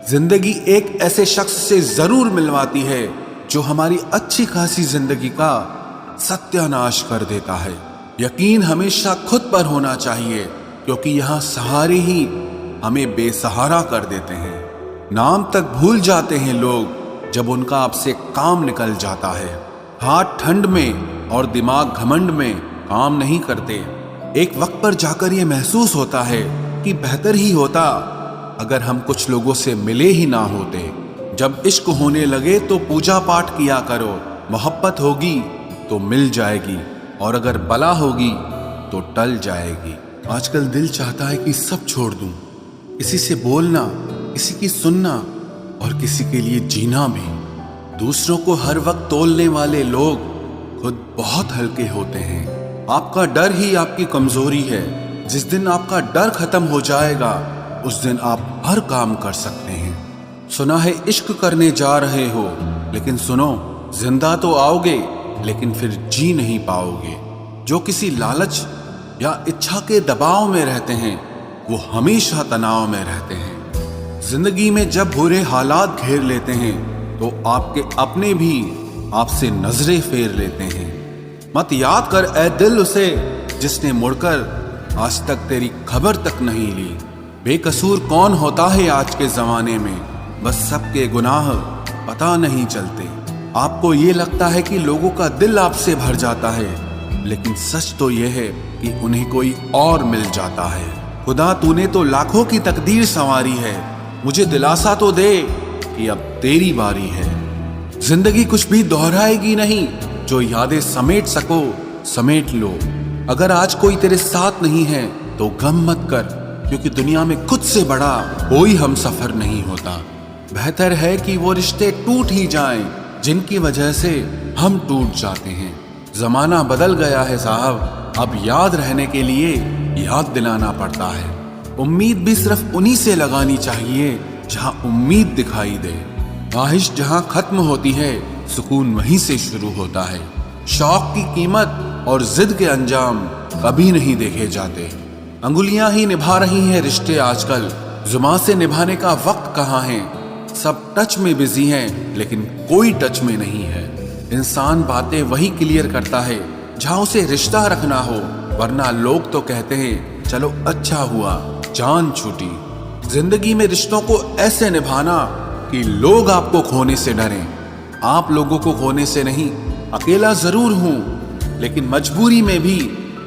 जिंदगी एक ऐसे शख्स से जरूर मिलवाती है जो हमारी अच्छी खासी जिंदगी का सत्यानाश कर देता है। यकीन हमेशा खुद पर होना चाहिए, क्योंकि यहाँ सहारे ही हमें बेसहारा कर देते हैं। नाम तक भूल जाते हैं लोग जब उनका आपसे काम निकल जाता है। हाथ ठंड में और दिमाग घमंड में काम नहीं करते। एक वक्त पर जाकर यह महसूस होता है कि बेहतर ही होता अगर हम कुछ लोगों से मिले ही ना होते। जब इश्क होने लगे तो पूजा पाठ किया करो, मोहब्बत होगी तो मिल जाएगी, और अगर बला होगी तो टल जाएगी। आजकल दिल चाहता है कि सब छोड़ दूं, किसी से बोलना, किसी की सुनना और किसी के लिए जीना भी। दूसरों को हर वक्त तोलने वाले लोग खुद बहुत हल्के होते हैं। आपका डर ही आपकी कमजोरी है। जिस दिन आपका डर खत्म हो जाएगा उस दिन आप हर काम कर सकते हैं। सुना है इश्क करने जा रहे हो, लेकिन सुनो, जिंदा तो आओगे लेकिन फिर जी नहीं पाओगे। जो किसी लालच या इच्छा के दबाव में रहते हैं वो हमेशा तनाव में रहते हैं। जिंदगी में जब बुरे हालात घेर लेते हैं तो आपके अपने भी आपसे नजरें फेर लेते हैं। मत याद कर ए दिल उसे जिसने मुड़कर आज तक तेरी खबर तक नहीं ली। बेकसूर कौन होता है आज के जमाने में, बस सबके गुनाह पता नहीं चलते। आपको ये लगता है कि लोगों का दिल आपसे भर जाता है, लेकिन सच तो यह है कि उन्हें कोई और मिल जाता है। खुदा तूने तो लाखों की तकदीर संवारी है, मुझे दिलासा तो दे कि अब तेरी बारी है। जिंदगी कुछ भी दोहराएगी नहीं, जो यादें समेट सको समेट लो। अगर आज कोई तेरे साथ नहीं है तो गम मत कर, क्योंकि दुनिया में खुद से बड़ा कोई हम सफर नहीं होता। बेहतर है कि वो रिश्ते टूट ही जाएं जिनकी वजह से हम टूट जाते हैं। जमाना बदल गया है साहब, अब याद रहने के लिए याद दिलाना पड़ता है। उम्मीद भी सिर्फ उन्हीं से लगानी चाहिए जहां उम्मीद दिखाई दे। ख्वाहिश जहां खत्म होती है सुकून वहीं से शुरू होता है। शौक की कीमत और जिद के अंजाम कभी नहीं देखे जाते। अंगुलियां ही निभा रही हैं रिश्ते आजकल, जुबान से निभाने का वक्त कहाँ है। सब टच में बिजी हैं लेकिन कोई टच में नहीं है। इंसान बातें वही क्लियर करता है जहां उसे रिश्ता रखना हो, वरना लोग तो कहते हैं चलो अच्छा हुआ जान छूटी। जिंदगी में रिश्तों को ऐसे निभाना कि लोग आपको खोने से डरें। आप लोगों को खोने से नहीं, अकेला जरूर हूं लेकिन मजबूरी में भी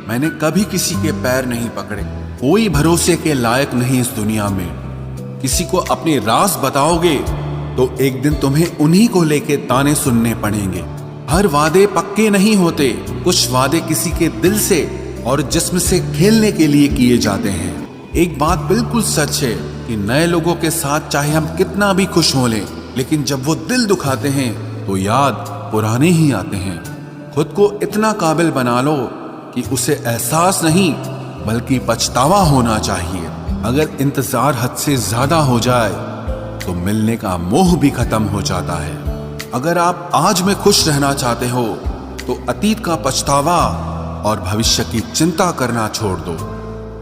मैंने कभी किसी के पैर नहीं पकड़े। कोई भरोसे के लायक नहीं इस दुनिया में। किसी को अपने राज बताओगे तो एक दिन तुम्हें उन्हीं को लेके ताने सुनने पड़ेंगे। हर वादे पक्के नहीं होते, कुछ वादे किसी के दिल से और जिस्म से खेलने के लिए किए जाते हैं। एक बात बिल्कुल सच है कि नए लोगों के साथ चाहे हम कितना भी खुश हो लें, लेकिन जब वो दिल दुखाते हैं तो याद पुराने ही आते हैं। खुद को इतना काबिल बना लो कि उसे एहसास नहीं बल्कि पछतावा होना चाहिए। अगर इंतजार हद से ज्यादा हो जाए तो मिलने का मोह भी खत्म हो जाता है। अगर आप आज में खुश रहना चाहते हो तो अतीत का पछतावा और भविष्य की चिंता करना छोड़ दो।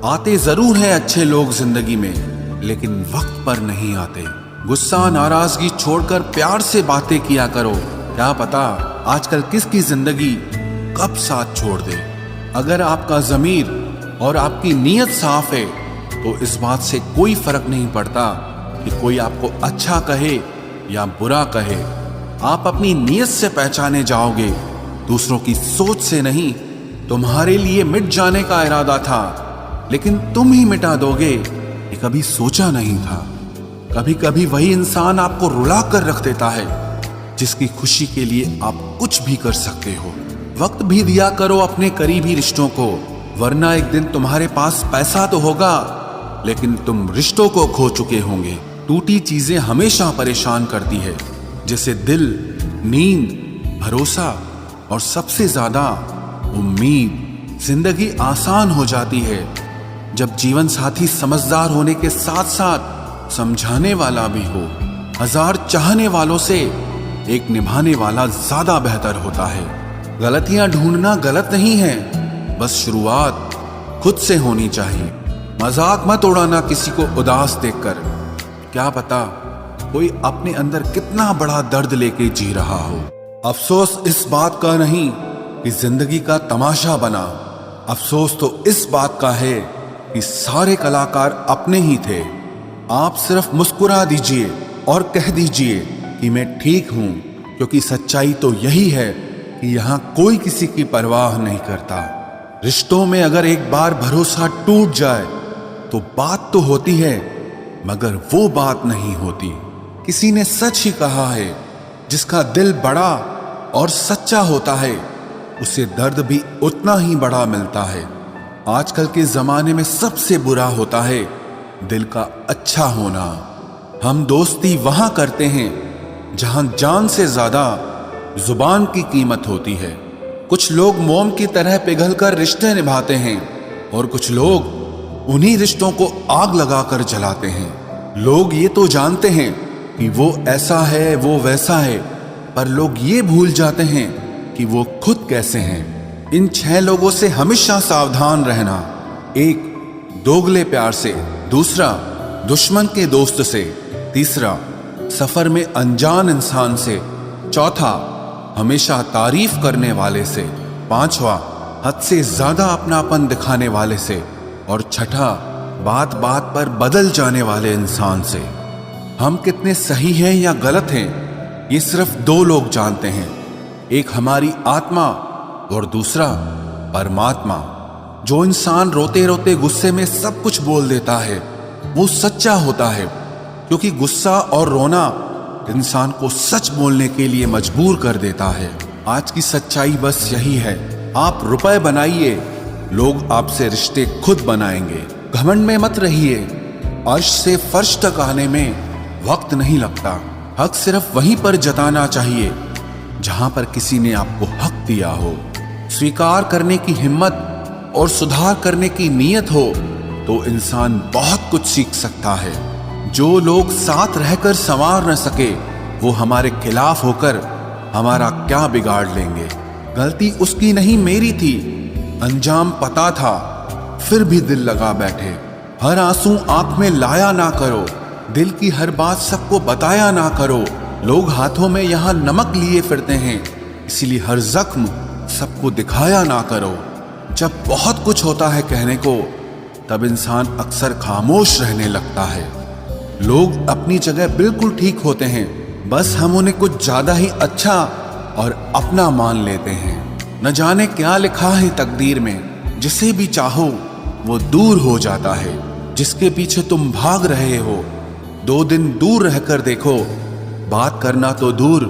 आते जरूर हैं अच्छे लोग जिंदगी में, लेकिन वक्त पर नहीं आते। गुस्सा नाराजगी छोड़कर प्यार से बातें किया करो। क्या पता आजकल किसकी जिंदगी कब साथ छोड़ दे। अगर आपका ज़मीर और आपकी नीयत साफ है तो इस बात से कोई फर्क नहीं पड़ता कि कोई आपको अच्छा कहे या बुरा कहे। आप अपनी नीयत से पहचाने जाओगे, दूसरों की सोच से नहीं। तुम्हारे लिए मिट जाने का इरादा था, लेकिन तुम ही मिटा दोगे ये कभी सोचा नहीं था। कभी कभी वही इंसान आपको रुला कर रख देता है जिसकी खुशी के लिए आप कुछ भी कर सकते हो। वक्त भी दिया करो अपने करीबी रिश्तों को, वरना एक दिन तुम्हारे पास पैसा तो होगा लेकिन तुम रिश्तों को खो चुके होंगे। टूटी चीजें हमेशा परेशान करती है, जैसे दिल, नींद, भरोसा और सबसे ज्यादा उम्मीद। जिंदगी आसान हो जाती है जब जीवन साथी समझदार होने के साथ साथ समझाने वाला भी हो। हजार चाहने वालों से एक निभाने वाला ज्यादा बेहतर होता है। गलतियां ढूंढना गलत नहीं है, बस शुरुआत खुद से होनी चाहिए। मजाक मत उड़ाना किसी को उदास देखकर, क्या पता कोई अपने अंदर कितना बड़ा दर्द लेके जी रहा हो। अफसोस इस बात का नहीं कि जिंदगी का तमाशा बना, अफसोस तो इस बात का है कि सारे कलाकार अपने ही थे। आप सिर्फ मुस्कुरा दीजिए और कह दीजिए कि मैं ठीक हूं, क्योंकि सच्चाई तो यही है कि यहां कोई किसी की परवाह नहीं करता। रिश्तों में अगर एक बार भरोसा टूट जाए तो बात तो होती है, मगर वो बात नहीं होती। किसी ने सच ही कहा है, जिसका दिल बड़ा और सच्चा होता है उसे दर्द भी उतना ही बड़ा मिलता है। आजकल के जमाने में सबसे बुरा होता है दिल का अच्छा होना। हम दोस्ती वहां करते हैं जहां जान से ज्यादा जुबान की कीमत होती है। कुछ लोग मोम की तरह पिघलकर रिश्ते निभाते हैं और कुछ लोग उन्हीं रिश्तों को आग लगाकर जलाते हैं। लोग ये तो जानते हैं कि वो ऐसा है, वो वैसा है, पर लोग ये भूल जाते हैं कि वो खुद कैसे हैं। इन 6 लोगों से हमेशा सावधान रहना। 1, दोगले प्यार से। दूसरा, दुश्मन के दोस्त से। तीसरा, सफर में अनजान इंसान से। चौथा, हमेशा तारीफ करने वाले से। 5वां, हद से ज्यादा अपनापन दिखाने वाले से। और छठा, बात बात पर बदल जाने वाले इंसान से। हम कितने सही हैं या गलत हैं, ये सिर्फ 2 लोग जानते हैं। एक हमारी आत्मा और दूसरा परमात्मा। जो इंसान रोते रोते गुस्से में सब कुछ बोल देता है वो सच्चा होता है, क्योंकि गुस्सा और रोना इंसान को सच बोलने के लिए मजबूर कर देता है। आज की सच्चाई बस यही है, आप रुपए बनाइए, लोग आपसे रिश्ते खुद बनाएंगे। घमंड में मत रहिए, अर्श से फर्श तक आने में वक्त नहीं लगता। हक सिर्फ वहीं पर जताना चाहिए जहां पर किसी ने आपको हक दिया हो। स्वीकार करने की हिम्मत और सुधार करने की नीयत हो तो इंसान बहुत कुछ सीख सकता है। जो लोग साथ रहकर संवार न सके वो हमारे खिलाफ होकर हमारा क्या बिगाड़ लेंगे। गलती उसकी नहीं मेरी थी, अंजाम पता था फिर भी दिल लगा बैठे। हर आंसू आंख में लाया ना करो, दिल की हर बात सबको बताया ना करो। लोग हाथों में यहाँ नमक लिए फिरते हैं, इसीलिए हर जख्म सबको दिखाया ना करो। जब बहुत कुछ होता है कहने को, तब इंसान अक्सर खामोश रहने लगता है। लोग अपनी जगह बिल्कुल ठीक होते हैं, बस हम उन्हें कुछ ज्यादा ही अच्छा और अपना मान लेते हैं। न जाने क्या लिखा है तकदीर में, जिसे भी चाहो वो दूर हो जाता है। जिसके पीछे तुम भाग रहे हो 2 दिन दूर रहकर देखो, बात करना तो दूर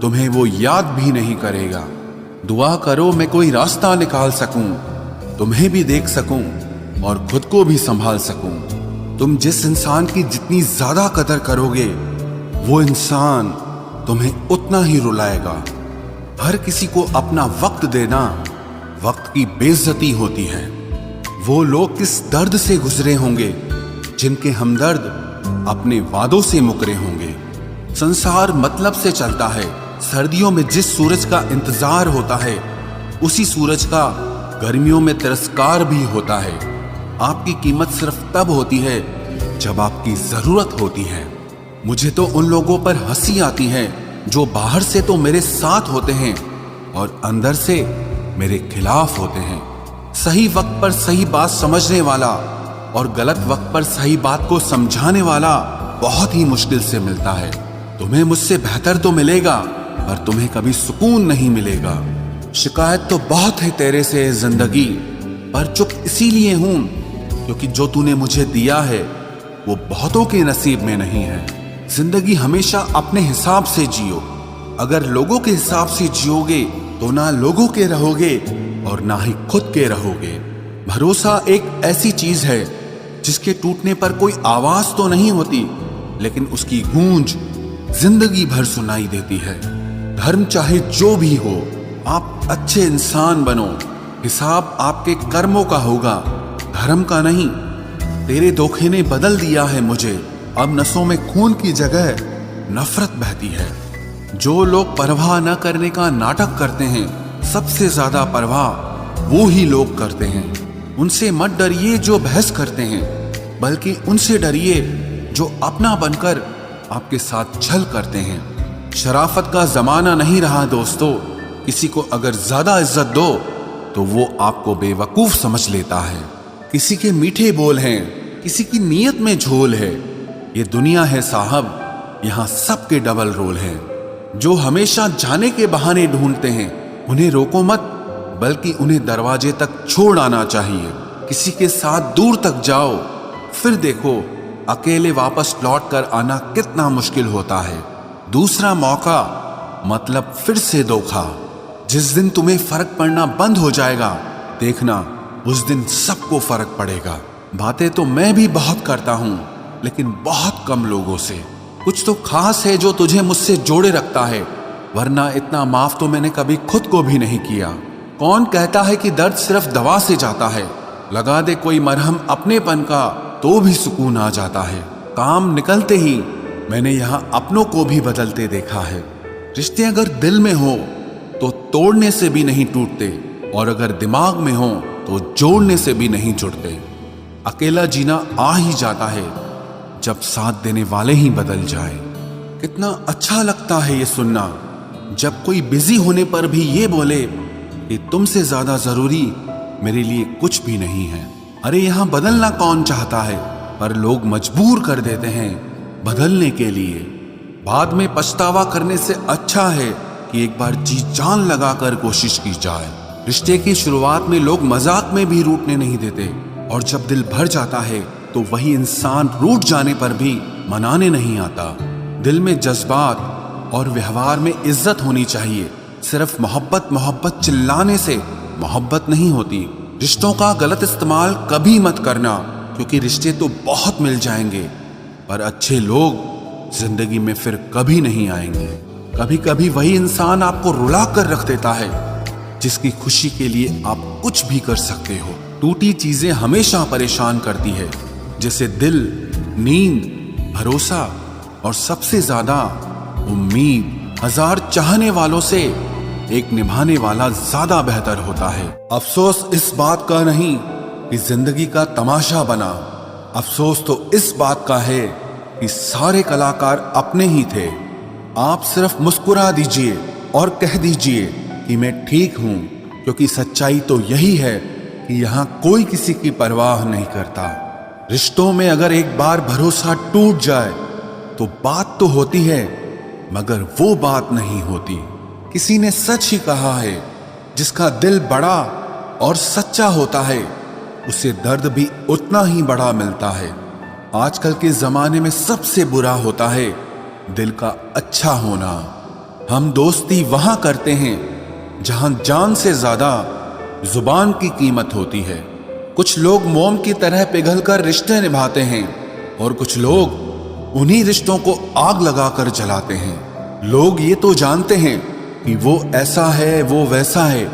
तुम्हें वो याद भी नहीं करेगा। दुआ करो मैं कोई रास्ता निकाल सकूं, तुम्हें भी देख सकूं और खुद को भी संभाल सकूं। तुम जिस इंसान की जितनी ज्यादा कदर करोगे वो इंसान तुम्हें उतना ही रुलाएगा। हर किसी को अपना वक्त देना वक्त की बेइज्जती होती है। वो लोग किस दर्द से गुजरे होंगे जिनके हमदर्द अपने वादों से मुकरे होंगे। संसार मतलब से चलता है। सर्दियों में जिस सूरज का इंतजार होता है उसी सूरज का गर्मियों में तिरस्कार भी होता है। आपकी कीमत सिर्फ तब होती है जब आपकी जरूरत होती है। मुझे तो उन लोगों पर हंसी आती है जो बाहर से तो मेरे साथ होते हैं और अंदर से मेरे खिलाफ होते हैं। सही वक्त पर सही बात समझने वाला और गलत वक्त पर सही बात को समझाने वाला बहुत ही मुश्किल से मिलता है। तुम्हें मुझसे बेहतर तो मिलेगा पर तुम्हें कभी सुकून नहीं मिलेगा। शिकायत तो बहुत है तेरे से जिंदगी, पर चुप इसीलिए हूं क्योंकि जो तूने मुझे दिया है वो बहुतों के नसीब में नहीं है। जिंदगी हमेशा अपने हिसाब से जियो। अगर लोगों के हिसाब से जियोगे तो ना लोगों के रहोगे और ना ही खुद के रहोगे। भरोसा एक ऐसी चीज है जिसके टूटने पर कोई आवाज तो नहीं होती, लेकिन उसकी गूंज जिंदगी भर सुनाई देती है। धर्म चाहे जो भी हो, आप अच्छे इंसान बनो। हिसाब आपके कर्मों का होगा, धर्म का नहीं। तेरे धोखे ने बदल दिया है मुझे, अब नसों में खून की जगह नफरत बहती है। जो लोग परवाह न करने का नाटक करते हैं, सबसे ज्यादा परवाह वो ही लोग करते हैं। उनसे मत डरिए जो बहस करते हैं, बल्कि उनसे डरिए जो अपना बनकर आपके साथ छल करते हैं। शराफत का जमाना नहीं रहा दोस्तों। किसी को अगर ज्यादा इज्जत दो तो वो आपको बेवकूफ समझ लेता है। किसी के मीठे बोल हैं, किसी की नीयत में झोल है। ये दुनिया है साहब, यहाँ सबके डबल रोल हैं। जो हमेशा जाने के बहाने ढूंढते हैं उन्हें रोको मत, बल्कि उन्हें दरवाजे तक छोड़ आना चाहिए। किसी के साथ दूर तक जाओ, फिर देखो अकेले वापस लौट कर आना कितना मुश्किल होता है। दूसरा मौका मतलब फिर से धोखा। जिस दिन तुम्हें फर्क पड़ना बंद हो जाएगा, देखना उस दिन सबको फर्क पड़ेगा। बातें तो मैं भी बहुत करता हूं, लेकिन बहुत कम लोगों से। कुछ तो खास है जो तुझे मुझसे जोड़े रखता है, वरना इतना माफ तो मैंने कभी खुद को भी नहीं किया। कौन कहता है कि दर्द सिर्फ दवा से जाता है? लगा दे कोई मरहम अपनेपन का तो भी सुकून आ जाता है। काम निकलते ही मैंने यहाँ अपनों को भी बदलते देखा है। रिश्ते अगर दिल में हो तो तोड़ने से भी नहीं टूटते, और अगर दिमाग में हो तो जोड़ने से भी नहीं जुड़ते। अकेला जीना आ ही जाता है जब साथ देने वाले ही बदल जाए। कितना अच्छा लगता है ये सुनना, जब कोई बिजी होने पर भी ये बोले कि तुमसे ज्यादा जरूरी मेरे लिए कुछ भी नहीं है। अरे यहाँ बदलना कौन चाहता है, पर लोग मजबूर कर देते हैं बदलने के लिए। बाद में पछतावा करने से अच्छा है कि एक बार जी जान लगाकर कोशिश की जाए। रिश्ते की शुरुआत में लोग मजाक में भी रूठने नहीं देते, और जब दिल भर जाता है तो वही इंसान रूठ जाने पर भी मनाने नहीं आता। दिल में जज्बात और व्यवहार में इज्जत होनी चाहिए। सिर्फ मोहब्बत मोहब्बत चिल्लाने से मोहब्बत नहीं होती। रिश्तों का गलत इस्तेमाल कभी मत करना, क्योंकि रिश्ते तो बहुत मिल जाएंगे, पर अच्छे लोग जिंदगी में फिर कभी नहीं आएंगे। कभी कभी वही इंसान आपको रुला कर रख देता है जिसकी खुशी के लिए आप कुछ भी कर सकते हो। टूटी चीजें हमेशा परेशान करती है, जैसे दिल, नींद, भरोसा और सबसे ज्यादा उम्मीद। 1000 चाहने वालों से एक निभाने वाला ज्यादा बेहतर होता है। अफसोस इस बात का नहीं कि जिंदगी का तमाशा बना, अफसोस तो इस बात का है कि सारे कलाकार अपने ही थे। आप सिर्फ मुस्कुरा दीजिए और कह दीजिए कि मैं ठीक हूं, क्योंकि सच्चाई तो यही है कि यहाँ कोई किसी की परवाह नहीं करता। रिश्तों में अगर एक बार भरोसा टूट जाए तो बात तो होती है, मगर वो बात नहीं होती। किसी ने सच ही कहा है, जिसका दिल बड़ा और सच्चा होता है उसे दर्द भी उतना ही बड़ा मिलता है। आजकल के जमाने में सबसे बुरा होता है दिल का अच्छा होना। हम दोस्ती वहां करते हैं जहां जान से ज्यादा जुबान की कीमत होती है। कुछ लोग मोम की तरह पिघलकर रिश्ते निभाते हैं, और कुछ लोग उन्हीं रिश्तों को आग लगाकर जलाते हैं। लोग ये तो जानते हैं कि वो ऐसा है, वो वैसा है,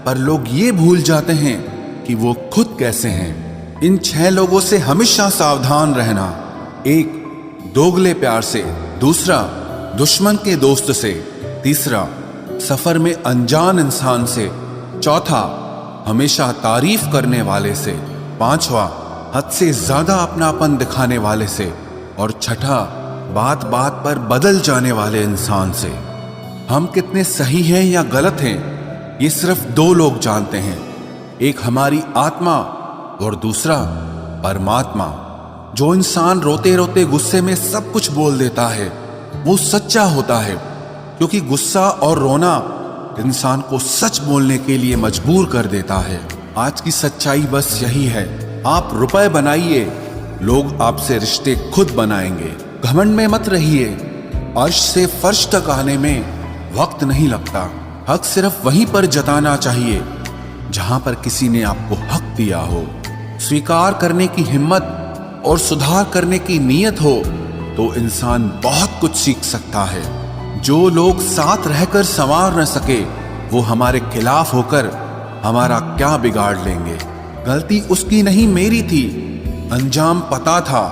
पर लोग ये भूल जाते हैं कि वो खुद कैसे हैं। इन 6 लोगों से हमेशा सावधान रहना। 1, दोगले प्यार से। दूसरा, दुश्मन के दोस्त से। तीसरा, सफर में अनजान इंसान से। चौथा, हमेशा तारीफ करने वाले से। 5वां, हद से ज्यादा अपनापन दिखाने वाले से। और छठा, बात बात पर बदल जाने वाले इंसान से। हम कितने सही हैं या गलत हैं, ये सिर्फ 2 लोग जानते हैं। एक हमारी आत्मा और दूसरा परमात्मा। जो इंसान रोते रोते गुस्से में सब कुछ बोल देता है वो सच्चा होता है, क्योंकि गुस्सा और रोना इंसान को सच बोलने के लिए मजबूर कर देता है। आज की सच्चाई बस यही है, आप रुपए बनाइए, लोग आपसे रिश्ते खुद बनाएंगे। घमंड में मत रहिए, अर्श से फर्श तक आने में वक्त नहीं लगता। हक सिर्फ वहीं पर जताना चाहिए जहां पर किसी ने आपको हक दिया हो। स्वीकार करने की हिम्मत और सुधार करने की नीयत हो तो इंसान बहुत कुछ सीख सकता है। जो लोग साथ रहकर संवार न सके वो हमारे खिलाफ होकर हमारा क्या बिगाड़ लेंगे। गलती उसकी नहीं मेरी थी, अंजाम पता था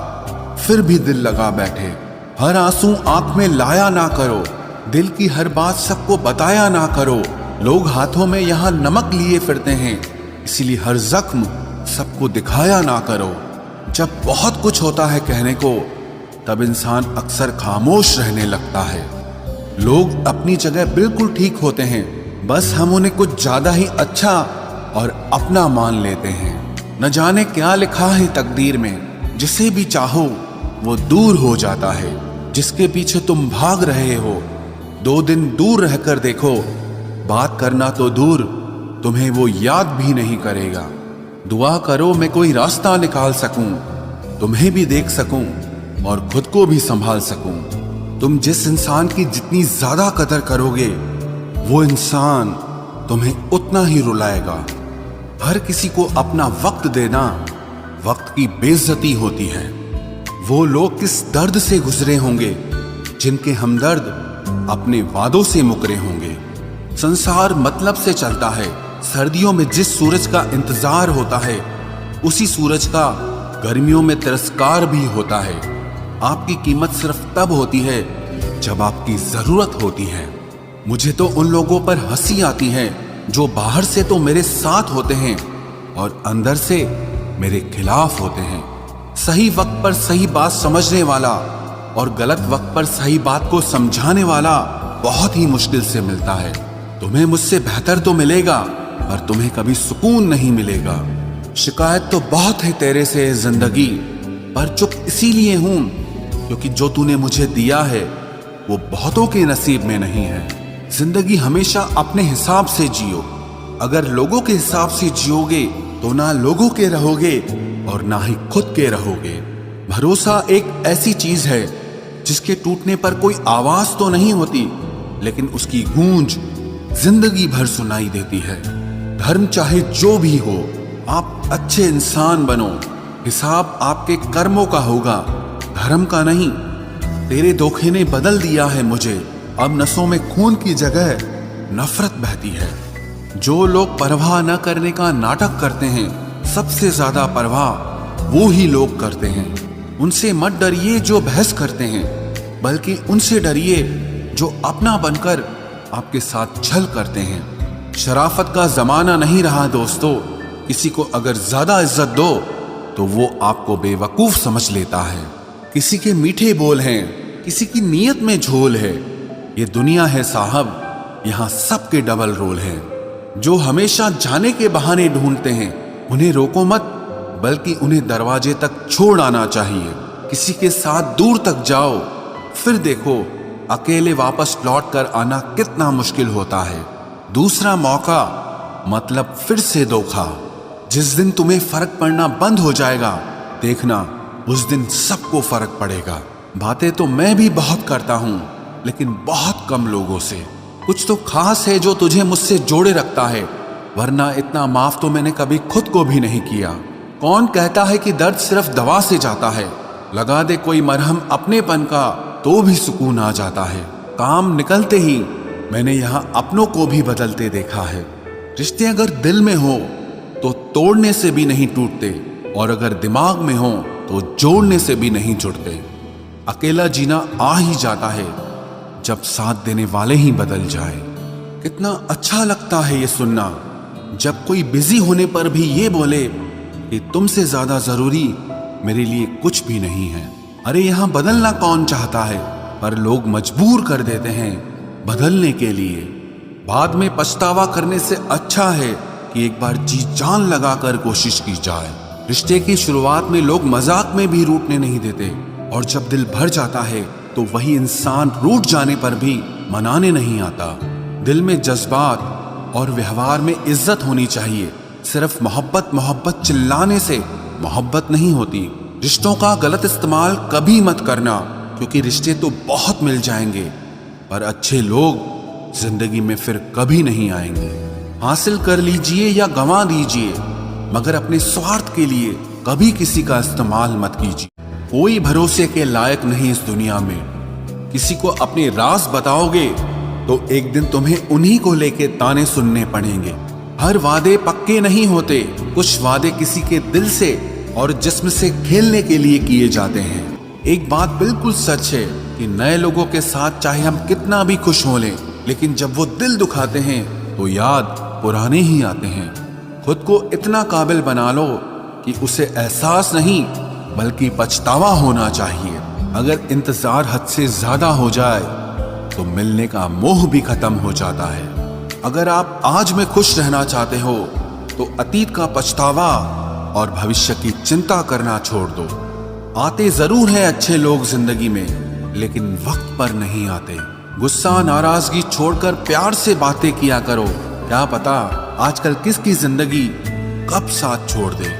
फिर भी दिल लगा बैठे। हर आंसू आंख में लाया ना करो, दिल की हर बात सबको बताया ना करो। लोग हाथों में यहाँ नमक लिए फिरते हैं, इसीलिए हर जख्म सबको दिखाया ना करो। जब बहुत कुछ होता है कहने को तब इंसान अक्सर खामोश रहने लगता है। लोग अपनी जगह बिल्कुल ठीक होते हैं, बस हम उन्हें कुछ ज्यादा ही अच्छा और अपना मान लेते हैं। न जाने क्या लिखा है तकदीर में, जिसे भी चाहो वो दूर हो जाता है। जिसके पीछे तुम भाग रहे हो 2 दिन दूर रहकर देखो, बात करना तो दूर तुम्हें वो याद भी नहीं करेगा। दुआ करो मैं कोई रास्ता निकाल सकूं, तुम्हें भी देख सकूं और खुद को भी संभाल सकूं। तुम जिस इंसान की जितनी ज्यादा कदर करोगे, वो इंसान तुम्हें उतना ही रुलाएगा। हर किसी को अपना वक्त देना वक्त की बेइज्जती होती है। वो लोग किस दर्द से गुजरे होंगे जिनके हमदर्द अपने वादों से मुकरे होंगे। संसार मतलब से चलता है। सर्दियों में जिस सूरज का इंतजार होता है, उसी सूरज का गर्मियों में तिरस्कार भी होता है। आपकी कीमत सिर्फ तब होती है जब आपकी जरूरत होती है। मुझे तो उन लोगों पर हंसी आती है जो बाहर से तो मेरे साथ होते हैं और अंदर से मेरे खिलाफ होते हैं। सही वक्त पर सही बात समझने वाला और गलत वक्त पर सही बात को समझाने वाला बहुत ही मुश्किल से मिलता है। तुम्हें मुझसे बेहतर तो मिलेगा, पर तुम्हें कभी सुकून नहीं मिलेगा। शिकायत तो बहुत है तेरे से जिंदगी, पर चुप इसीलिए हूं क्योंकि जो तूने मुझे दिया है वो बहुतों के नसीब में नहीं है। जिंदगी हमेशा अपने हिसाब से जियो। अगर लोगों के हिसाब से जियोगे तो ना लोगों के रहोगे और ना ही खुद के रहोगे। भरोसा एक ऐसी चीज है जिसके टूटने पर कोई आवाज तो नहीं होती, लेकिन उसकी गूंज जिंदगी भर सुनाई देती है। धर्म चाहे जो भी हो, आप अच्छे इंसान बनो। हिसाब आपके कर्मों का होगा, धर्म का नहीं। तेरे धोखे ने बदल दिया है मुझे। अब नसों में खून की जगह नफरत बहती है। जो लोग परवाह न करने का नाटक करते हैं, सबसे ज्यादा परवाह वो ही लोग करते हैं। उनसे मत डरिए जो बहस करते हैं, बल्कि उनसे डरिए जो अपना बनकर आपके साथ छल करते हैं। शराफत का जमाना नहीं रहा दोस्तों। किसी को अगर ज्यादा इज्जत दो तो वो आपको बेवकूफ समझ लेता है। किसी के मीठे बोल हैं, किसी की नीयत में झोल है। ये दुनिया है साहब, यहाँ सबके डबल रोल हैं। जो हमेशा जाने के बहाने ढूंढते हैं, उन्हें रोको मत, बल्कि उन्हें दरवाजे तक छोड़ आना चाहिए। किसी के साथ दूर तक जाओ, फिर देखो अकेले वापस लौट कर आना कितना मुश्किल होता है। दूसरा मौका मतलब फिर से धोखा। जिस दिन तुम्हें फर्क पड़ना बंद हो जाएगा, देखना उस दिन सबको फर्क पड़ेगा। बातें तो मैं भी बहुत करता हूं, लेकिन बहुत कम लोगों से। कुछ तो खास है जो तुझे मुझसे जोड़े रखता है, वरना इतना माफ तो मैंने कभी खुद को भी नहीं किया। कौन कहता है कि दर्द सिर्फ दवा से जाता है? लगा दे कोई मरहम अपनेपन का तो भी सुकून आ जाता है। काम निकलते ही मैंने यहाँ अपनों को भी बदलते देखा है। रिश्ते अगर दिल में हो तो तोड़ने से भी नहीं टूटते, और अगर दिमाग में हो तो जोड़ने से भी नहीं जुड़ते। अकेला जीना आ ही जाता है जब साथ देने वाले ही बदल जाए। कितना अच्छा लगता है ये सुनना, जब कोई बिजी होने पर भी ये बोले कि तुमसे ज्यादा जरूरी मेरे लिए कुछ भी नहीं है। अरे यहाँ बदलना कौन चाहता है, पर लोग मजबूर कर देते हैं बदलने के लिए। बाद में पछतावा करने से अच्छा है कि एक बार जी जान लगाकर कोशिश की जाए। रिश्ते की शुरुआत में लोग मजाक में भी रूठने नहीं देते, और जब दिल भर जाता है तो वही इंसान रूठ जाने पर भी मनाने नहीं आता। दिल में जज्बात और व्यवहार में इज्जत होनी चाहिए। सिर्फ मोहब्बत मोहब्बत चिल्लाने से मोहब्बत नहीं होती। रिश्तों का गलत इस्तेमाल कभी मत करना, क्योंकि रिश्ते तो बहुत मिल जाएंगे, पर अच्छे लोग जिंदगी में फिर कभी नहीं आएंगे। हासिल कर लीजिए या गंवा दीजिए, मगर अपने स्वार्थ के लिए कभी किसी का इस्तेमाल मत कीजिए। कोई भरोसे के लायक नहीं इस दुनिया में। किसी को अपने राज बताओगे तो एक दिन तुम्हें उन्हीं को लेके ताने सुनने पड़ेंगे। हर वादे पक्के नहीं होते। कुछ वादे किसी के दिल से और जिस्म से खेलने के लिए किए जाते हैं। एक बात बिल्कुल सच है कि नए लोगों के साथ चाहे हम कितना भी खुश हो लें, लेकिन जब वो दिल दुखाते हैं तो याद पुराने ही आते हैं। खुद को इतना काबिल बना लो कि उसे एहसास नहीं बल्कि पछतावा होना चाहिए। अगर इंतजार हद से ज्यादा हो जाए तो मिलने का मोह भी खत्म हो जाता है। अगर आप आज में खुश रहना चाहते हो तो अतीत का पछतावा और भविष्य की चिंता करना छोड़ दो। आते जरूर हैं अच्छे लोग जिंदगी में, लेकिन वक्त पर नहीं आते। गुस्सा नाराजगी छोड़कर प्यार से बातें किया करो। क्या पता आजकल किसकी जिंदगी कब साथ छोड़ दे।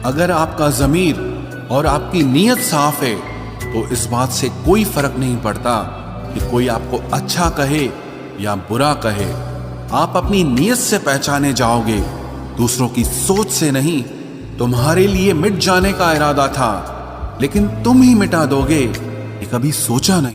अगर आपका ज़मीर और आपकी नीयत साफ है तो इस बात से कोई फर्क नहीं पड़ता कि कोई आपको अच्छा कहे या बुरा कहे। आप अपनी नीयत से पहचाने जाओगे, दूसरों की सोच से नहीं। तुम्हारे लिए मिट जाने का इरादा था, लेकिन तुम ही मिटा दोगे, ये कभी सोचा नहीं।